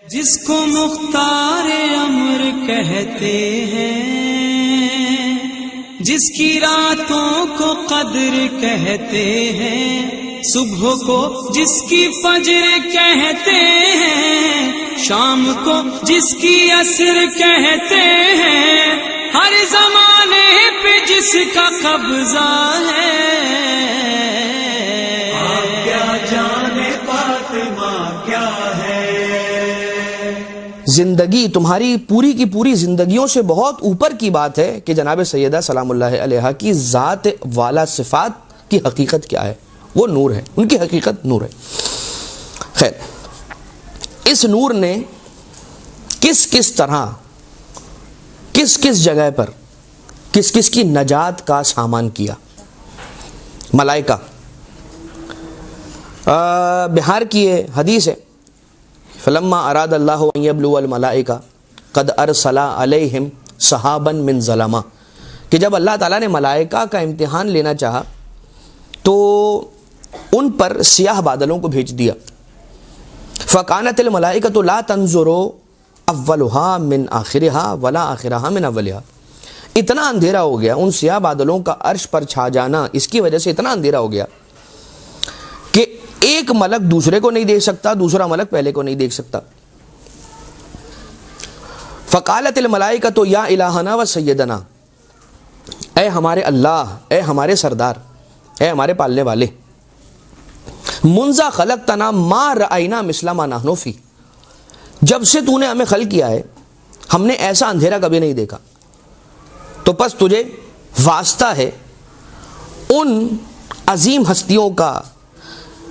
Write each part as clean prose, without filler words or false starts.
جس کو مختار امر کہتے ہیں، جس کی راتوں کو قدر کہتے ہیں، صبح کو جس کی فجر کہتے ہیں، شام کو جس کی عصر کہتے ہیں، ہر زمانے پہ جس کا قبضہ ہے، کیا جانے فاطمہ کیا ہے۔ زندگی تمہاری پوری کی پوری زندگیوں سے بہت اوپر کی بات ہے کہ جناب سیدہ سلام اللہ علیہا کی ذات والا صفات کی حقیقت کیا ہے۔ وہ نور ہے، ان کی حقیقت نور ہے۔ خیر، اس نور نے کس کس طرح، کس کس جگہ پر، کس کس کی نجات کا سامان کیا؟ ملائکہ، بہار کی یہ حدیث ہے، فلما اراد اللہ ان یبلو الملائکہ قد ارسل علیہم سحابا من ظلمہ، کہ جب اللہ تعالیٰ نے ملائکہ کا امتحان لینا چاہا تو ان پر سیاہ بادلوں کو بھیج دیا۔ فکانت الملائکۃ لا تنظر اولھا من آخرھا ولا آخرھا من اولھا، اتنا اندھیرا ہو گیا، ان سیاہ بادلوں کا عرش پر چھا جانا اس کی وجہ سے اتنا اندھیرا ہو گیا کہ ایک ملک دوسرے کو نہیں دیکھ سکتا، دوسرا ملک پہلے کو نہیں دیکھ سکتا۔ فقالت الملائکۃ یا الہنا و سیدنا، اے ہمارے اللہ، اے ہمارے سردار، اے ہمارے پالنے والے، منذ خلقتنا ما رأینا مثل ما نحن فی، جب سے تو نے ہمیں خلق کیا ہے ہم نے ایسا اندھیرا کبھی نہیں دیکھا، تو پس تجھے واسطہ ہے ان عظیم ہستیوں کا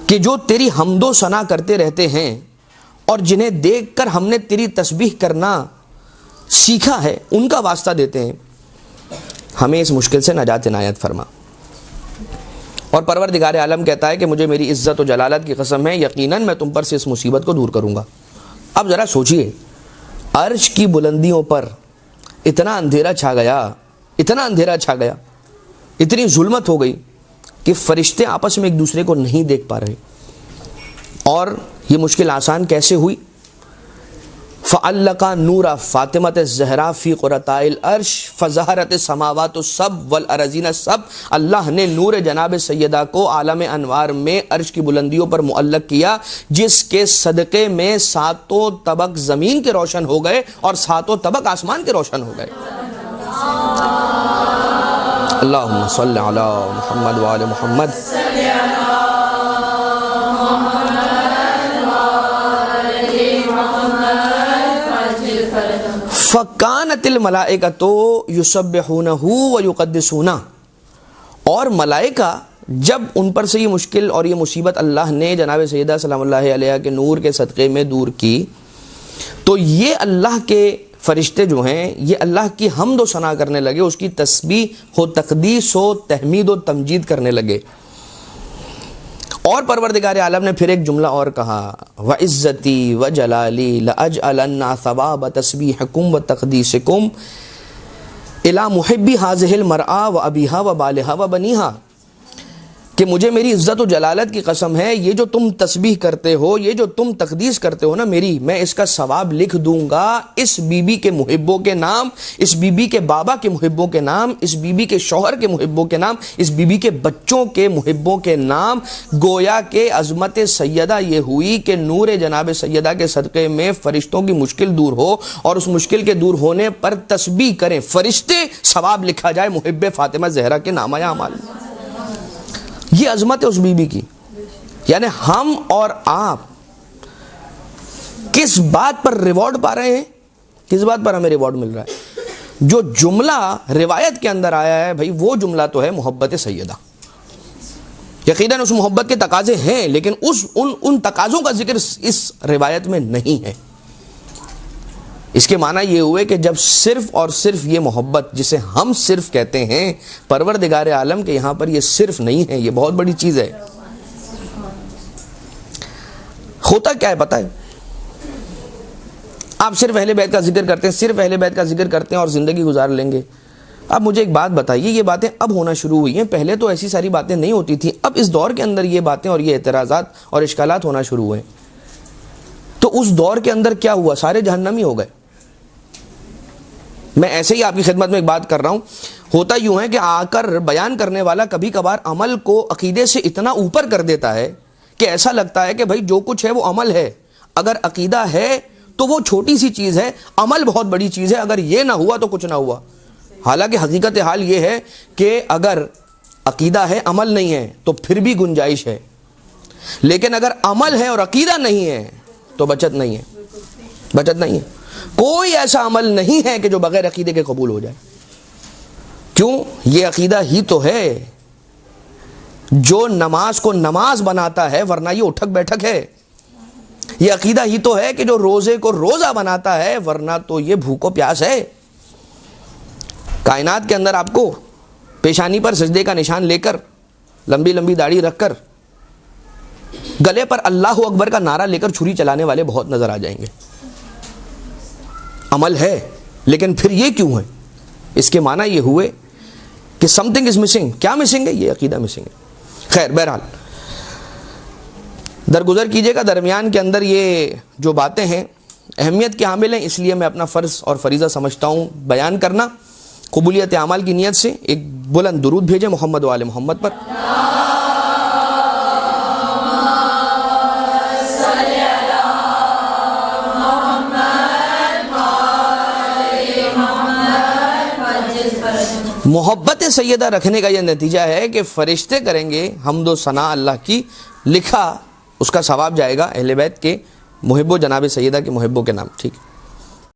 کہ جو تیری حمد و ثنا کرتے رہتے ہیں اور جنہیں دیکھ کر ہم نے تیری تسبیح کرنا سیکھا ہے، ان کا واسطہ دیتے ہیں، ہمیں اس مشکل سے نجات عنایت فرما۔ اور پروردگار عالم کہتا ہے کہ مجھے میری عزت و جلالت کی قسم ہے، یقیناً میں تم پر سے اس مصیبت کو دور کروں گا۔ اب ذرا سوچئے، عرش کی بلندیوں پر اتنا اندھیرا چھا گیا، اتنا اندھیرا چھا گیا، اتنی ظلمت ہو گئی کہ فرشتے آپس میں ایک دوسرے کو نہیں دیکھ پا رہے، اور یہ مشکل آسان کیسے ہوئی؟ فَعَلَّقَ نُورَ فاطمۃ الزہرا فی قرۃ العرش فظہرت السماوات السبع والارضین السبع، اللہ نے نور جناب سیدہ کو عالم انوار میں عرش کی بلندیوں پر معلق کیا، جس کے صدقے میں ساتوں طبق زمین کے روشن ہو گئے اور ساتوں طبق آسمان کے روشن ہو گئے۔ اللہم صلی علی محمد وآل محمد۔ فَكَانَتِ الْمَلَائِكَةُ يُسَبِّحُونَهُ وَيُقَدِّسُونَهُ، اور ملائکہ جب ان پر سے یہ مشکل اور یہ مصیبت اللہ نے جناب سیدہ سلام اللہ علیہ کے نور کے صدقے میں دور کی، تو یہ اللہ کے فرشتے جو ہیں یہ اللہ کی حمد و ثنا کرنے لگے، اس کی تسبیح و تقدیس و تحمید و تمجید کرنے لگے۔ اور پروردگار عالم نے پھر ایک جملہ اور کہا، وَعِزَّتِي وَجَلَالِي لَأَجْعَلَنَّ ثَوَابَ تَسْبِيحِكُمْ وَتَقْدِيسِكُمْ إِلَى مُحِبِّ هَذِهِ الْمَرْأَى وَأَبِيهَا وَبَالِهَا وَبَنِيهَا، کہ مجھے میری عزت و جلالت کی قسم ہے، یہ جو تم تسبیح کرتے ہو، یہ جو تم تقدیس کرتے ہو نا میری، میں اس کا ثواب لکھ دوں گا اس بی بی کے محبوں کے نام، اس بی بی کے بابا کے محبوں کے نام، اس بی بی کے شوہر کے محبوں کے نام، اس بی بی کے بچوں کے محبوں کے نام۔ گویا کہ عظمت سیدہ یہ ہوئی کہ نور جناب سیدہ کے صدقے میں فرشتوں کی مشکل دور ہو، اور اس مشکل کے دور ہونے پر تسبیح کریں فرشتے، ثواب لکھا جائے محب فاطمہ زہرا کے نامہ اعمال۔ یہ عظمت ہے اس بی بی کی، یعنی ہم اور آپ کس بات پر ریوارڈ پا رہے ہیں، کس بات پر ہمیں ریوارڈ مل رہا ہے؟ جو جملہ روایت کے اندر آیا ہے بھائی، وہ جملہ تو ہے محبت سیدہ، یقیناً اس محبت کے تقاضے ہیں، لیکن ان تقاضوں کا ذکر اس روایت میں نہیں ہے۔ اس کے معنی یہ ہوئے کہ جب صرف اور صرف یہ محبت جسے ہم صرف کہتے ہیں، پروردگار عالم کے یہاں پر یہ صرف نہیں ہے، یہ بہت بڑی چیز ہے۔ ہوتا کیا ہے پتہ ہے؟ آپ صرف اہل بیت کا ذکر کرتے ہیں، صرف اہل بیت کا ذکر کرتے ہیں اور زندگی گزار لیں گے۔ اب مجھے ایک بات بتائیے، یہ باتیں اب ہونا شروع ہوئی ہیں، پہلے تو ایسی ساری باتیں نہیں ہوتی تھیں، اب اس دور کے اندر یہ باتیں اور یہ اعتراضات اور اشکالات ہونا شروع ہوئے ہیں۔ تو اس دور کے اندر کیا ہوا؟ سارے جہنمی ہو گئے. میں ایسے ہی آپ کی خدمت میں ایک بات کر رہا ہوں. ہوتا یوں ہے کہ آ کر بیان کرنے والا کبھی کبھار عمل کو عقیدے سے اتنا اوپر کر دیتا ہے کہ ایسا لگتا ہے کہ بھائی جو کچھ ہے وہ عمل ہے. اگر عقیدہ ہے تو وہ چھوٹی سی چیز ہے، عمل بہت بڑی چیز ہے. اگر یہ نہ ہوا تو کچھ نہ ہوا. حالانکہ حقیقت حال یہ ہے کہ اگر عقیدہ ہے عمل نہیں ہے تو پھر بھی گنجائش ہے، لیکن اگر عمل ہے اور عقیدہ نہیں ہے تو بچت نہیں ہے. بچت نہیں ہے. کوئی ایسا عمل نہیں ہے کہ جو بغیر عقیدے کے قبول ہو جائے. کیوں؟ یہ عقیدہ ہی تو ہے جو نماز کو نماز بناتا ہے، ورنہ یہ اٹھک بیٹھک ہے. یہ عقیدہ ہی تو ہے کہ جو روزے کو روزہ بناتا ہے، ورنہ تو یہ بھوک و پیاس ہے. کائنات کے اندر آپ کو پیشانی پر سجدے کا نشان لے کر، لمبی لمبی داڑھی رکھ کر، گلے پر اللہ اکبر کا نعرہ لے کر چھری چلانے والے بہت نظر آ جائیں گے. عمل ہے لیکن پھر یہ کیوں ہے؟ اس کے معنی یہ ہوئے کہ سم تھنگ از مسنگ. کیا مسنگ ہے؟ یہ عقیدہ مسنگ ہے. خیر، بہرحال درگزر کیجئے گا. درمیان کے اندر یہ جو باتیں ہیں اہمیت کے حامل ہیں، اس لیے میں اپنا فرض اور فریضہ سمجھتا ہوں بیان کرنا. قبولیت اعمال کی نیت سے ایک بلند درود بھیجیں محمد و آل محمد پر. محبت سیدہ رکھنے کا یہ نتیجہ ہے کہ فرشتے کریں گے حمد و ثنا اللہ کی، لکھا اس کا ثواب جائے گا اہل بیت کے محب و جناب سیدہ کے محبوں کے نام. ٹھیک ہے.